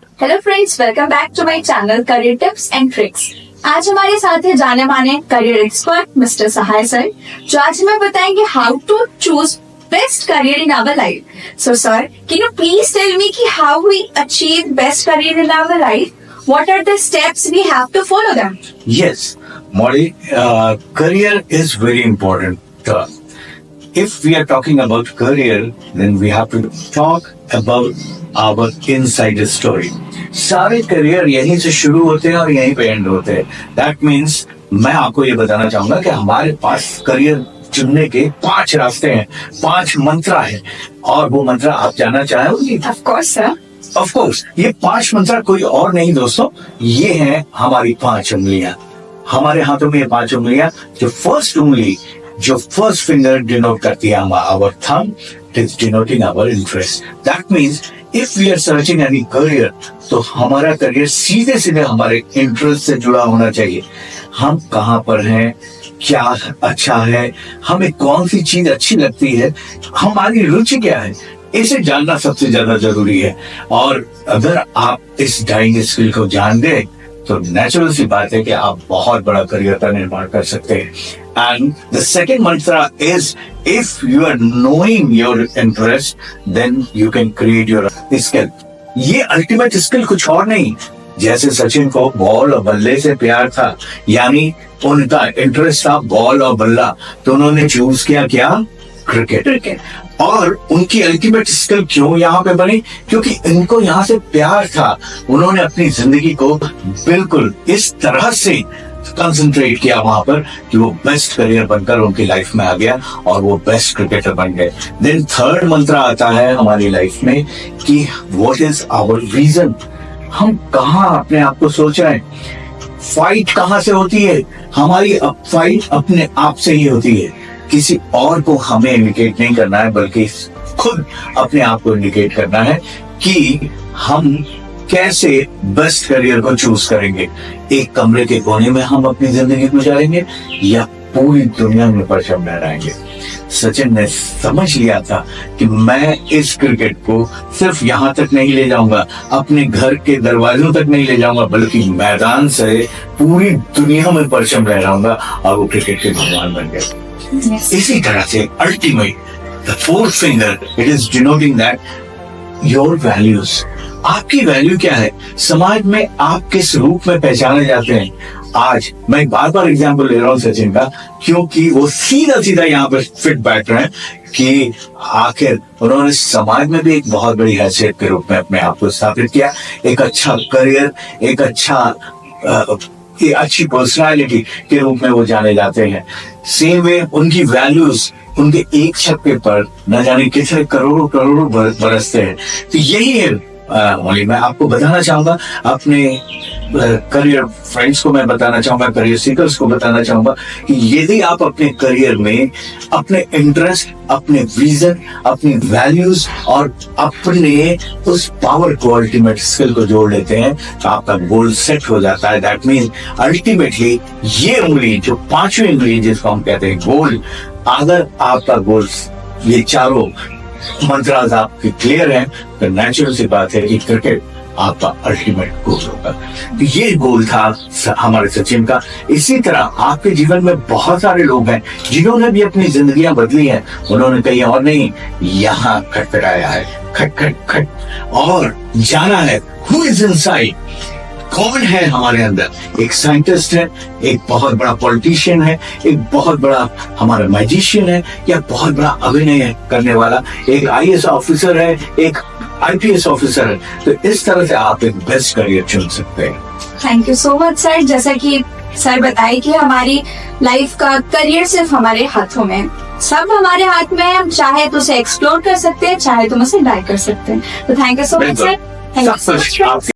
Hello friends, welcome back to my channel career tips and tricks. आज हमारे साथ है जाने माने career expert mister Sahay sir, जो आज हमें बताएंगे how to choose best career in our life. So sir, can you please tell me कि how we achieve best career in our life? What are the steps we have to follow them? Yes, Molly, career is very important. If we are talking about career, then we have to talk about our inside story. सारे career यहीं से शुरू होते हैं और यहीं पे and होते हैं. That means मैं आपको ये बताना चाहूंगा कि हमारे पास करियर चुनने के 5 रास्ते हैं, 5 मंत्र है, और वो मंत्र आप जानना चाहेंगे? Of course, sir. Of course, ये 5 मंत्र कोई और नहीं दोस्तों, ये है हमारी 5 उंगलियां. हमारे हाथों में ये 5 उंगलियां, जो फर्स्ट उंगली, जो फर्स्ट फिंगर डिनोट करती है our thumb, it is denoting our interest. That means if we are searching any career, तो हमारा करियर सीधे सीधे हमारे इंटरेस्ट से जुड़ा होना चाहिए. हम कहाँ पर हैं, क्या अच्छा है, हमें कौन सी चीज अच्छी लगती है, हमारी रुचि क्या है, इसे जानना सबसे ज्यादा जरूरी है. और अगर आप इस डाइंग स्किल को जान गए, तो नेचुरल सी बात है कि आप बहुत बड़ा करियर का निर्माण कर सकते हैं. And the second mantra is, if you are knowing your interest, then you can create your skill. ये अल्टीमेट स्किल कुछ और नहीं. जैसे सचिन को बॉल और बल्ले से प्यार था, यानी उनका इंटरेस्ट था बॉल और बल्ला, तो उन्होंने चूज किया क्या? क्रिकेट. और उनकी अल्टीमेट स्किल क्यों यहाँ पे बनी? क्योंकि इनको यहाँ से प्यार था. उन्होंने अपनी जिंदगी को बिल्कुल इस तरह से कंसंट्रेट किया वहां पर कि वो बेस्ट करियर बनकर उनकी लाइफ में आ गया और वो बेस्ट क्रिकेटर बन गए. देन थर्ड मंत्र आता है हमारी लाइफ में कि व्हाट इज आवर रीजन. हम कहाँ अपने आप को सोच रहे हैं. फाइट कहाँ से होती है? हमारी फाइट अपने आप से ही होती है. किसी और को हमें इंडिकेट नहीं करना है, बल्कि खुद अपने आप को इंडिकेट करना है कि हम कैसे बेस्ट करियर को चूज करेंगे. एक कमरे के कोने में हम अपनी जिंदगी गुजारेंगे या पूरी दुनिया में परचम लहराएंगे. सचिन ने समझ लिया था कि मैं इस क्रिकेट को सिर्फ यहाँ तक नहीं ले जाऊंगा, अपने घर के दरवाजों तक नहीं ले जाऊंगा, बल्कि मैदान से पूरी दुनिया में परचम लहराऊंगा, और वो क्रिकेट के भगवान बन गए. इसी तरह से ultimate the fourth finger, it is denoting that your values. आपकी वैल्यू क्या है? समाज में आप किस रूप में पहचाने जाते हैं? आज मैं बार बार एग्जांपल ले रहा हूँ सचिन का, क्योंकि वो सीधा सीधा यहाँ पर फिट बैठ रहे हैं कि आखिर उन्होंने समाज में भी एक बहुत बड़ी हैसियत के रूप में अपने आप को स्थापित किया. एक अच्छा करियर, एक अच्छी पर्सनालिटी के रूप में वो जाने जाते हैं. सेम वे उनकी वैल्यूज उनके एक छक्के पर न जाने कितने करोड़ों करोड़ों बरसते हैं. तो यही है मैं आपको बताना चाहूंगा, अपने करियर फ्रेंड्स को मैं बताना चाहूंगा, करियर सीकर्स को बताना चाहूंगा कि यदि आप अपने करियर में अपने इंटरेस्ट, अपने विजन, अपनी वैल्यूज और अपने उस पावर को, अल्टीमेट स्किल को जोड़ लेते हैं, तो आपका गोल सेट हो जाता है. दैट मीन अल्टीमेटली ये उंगली, जो 5वीं उंगली जिसको हम कहते हैं गोल, अगर आपका गोल, ये चारों मंत्रास आपके क्लियर हैं, तो नेचुरल सी बात है कि क्रिकेट आपका अल्टीमेट गोल होगा. तो ये गोल था हमारे सचिन का. इसी तरह आपके जीवन में बहुत सारे लोग हैं जिन्होंने भी अपनी जिंदगियां बदली हैं. उन्होंने कहीं और नहीं, यहाँ खटखटाया है, खट खट खट, और जाना है हु इज इनसाइड. कौन है हमारे अंदर? एक साइंटिस्ट है, एक बहुत बड़ा पॉलिटिशियन है, एक बहुत बड़ा हमारा मैजिशियन है, या बहुत बड़ा अभिनय करने वाला एक IAS ऑफिसर है, एक IPS ऑफिसर है. तो इस तरह से आप एक बेस्ट करियर चुन सकते हैं. Thank you so much sir. जैसा कि सर बताए कि हमारी लाइफ का करियर सिर्फ हमारे हाथों में, सब हमारे हाथ में है. हम चाहे तो उसे एक्सप्लोर कर सकते हैं, चाहे तो उसे डाई कर सकते हैं. तो thank you so much sir. Thank you so much.